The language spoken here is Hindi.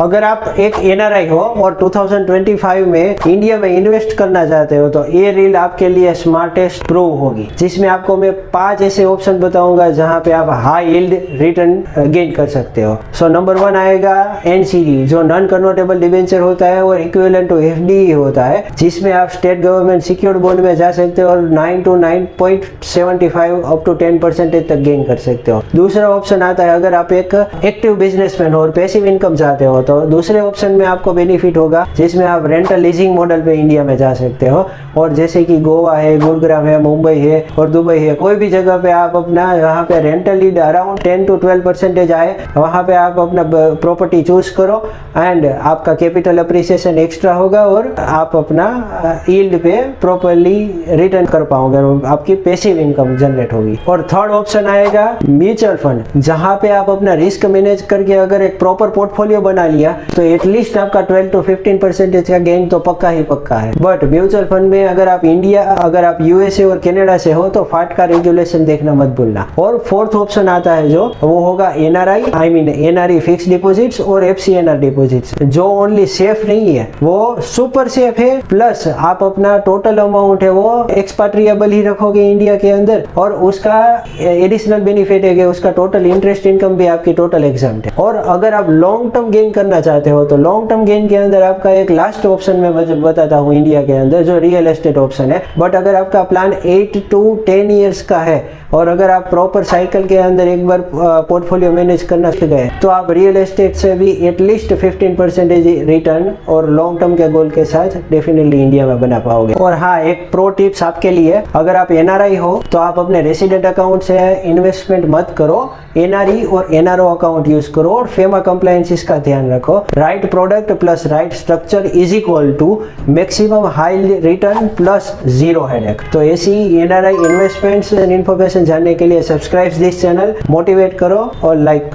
अगर आप एक एनआरआई हो और 2025 में इंडिया में इन्वेस्ट करना चाहते हो तो ये रील आपके लिए स्मार्टेस्ट प्रूव होगी, जिसमें आपको मैं 5 ऐसे ऑप्शन बताऊंगा जहां पे आप हाई यील्ड रिटर्न गेन कर सकते हो। सो नंबर 1 आएगा एनसीडी, जो नॉन कन्वर्टेबल डिबेंचर होता है और इक्विवेलेंट टू एफडी होता है, जिसमें आप स्टेट गवर्नमेंट सिक्योर्ड बॉन्ड में जा सकते हो और 9 to 9.75 अप टू 10% तक गेन कर सकते हो। दूसरा ऑप्शन आता है अगर आप एक एक्टिव बिजनेसमैन हो और पैसिव इनकम चाहते हो तो दूसरे ऑप्शन में आपको बेनिफिट होगा, जिसमें आप रेंटल लीजिंग मॉडल पे इंडिया में जा सकते हो। और जैसे कि गोवा है, गुरुग्राम है, मुंबई है और दुबई है, कोई भी जगह पे आप अपना यहाँ पे रेंटल यील्ड अराउंड 10 to 12% आए, वहाँ पे आप अपना प्रॉपर्टी चूज करो एंड आपका कैपिटल अप्रिसिएशन एक्स्ट्रा होगा और आप अपना यील्ड पे प्रॉपरली रिटर्न कर पाओगे और आपकी पैसिव इनकम जनरेट होगी। और थर्ड ऑप्शन आएगा म्यूचुअल फंड, जहाँ पे आप अपना रिस्क मैनेज करके अगर एक प्रॉपर पोर्टफोलियो बना लिया तो एटलीस्ट आपका 12 to 15% का गेन तो पक्का ही पक्का है। बट म्यूचुअल फंड में अगर आप यूएसए और कनाडा से हो तो फाटका रेगुलेशन देखना मत भूलना। और फोर्थ ऑप्शन आता है जो वो होगा एनआरई फिक्स डिपॉजिट्स और एफसीएनआर डिपॉजिट्स, जो ओनली सेफ नहीं है, वो सुपर सेफ है, प्लस आप अपना टोटल अमाउंट है वो एक्सपाट्रिएबल ही रखोगे इंडिया के अंदर और उसका एडिशनल बेनिफिट है कि उसका टोटल इंटरेस्ट इनकम भी आपकी टोटल एग्जाम्प्ट है। और अगर आप लॉन्ग टर्म गेन करना चाहते हो तो लॉन्ग टर्म गेन के अंदर आपका एक लास्ट ऑप्शन में बताता हूँ इंडिया के अंदर, जो रियल एस्टेट ऑप्शन है। बट अगर आपका प्लान 8 to 10 ईयर्स का है और अगर आप प्रॉपर साइकिल के अंदर एक बार पोर्टफोलियो मैनेज करना सीख गए तो आप रियल एस्टेट से भी एटलीस्ट 15% रिटर्न और लॉन्ग टर्म के गोल के साथ डेफिनेटली इंडिया में बना पाओगे। और हाँ, एक प्रो टिप्स आपके लिए, अगर आप एनआरआई हो तो आप अपने रेसिडेंट अकाउंट से इन्वेस्टमेंट मत करो, एनआरई और एनआरओ अकाउंट यूज करो और फेमा कंप्लायंसेस का ध्यान रखो। Right product plus right structure is equal to maximum high return plus zero headache. तो ऐसी एनआरआई इन्वेस्टमेंट्स एंड इन्फॉर्मेशन जानने के लिए सब्सक्राइब दिस चैनल, मोटिवेट करो और लाइक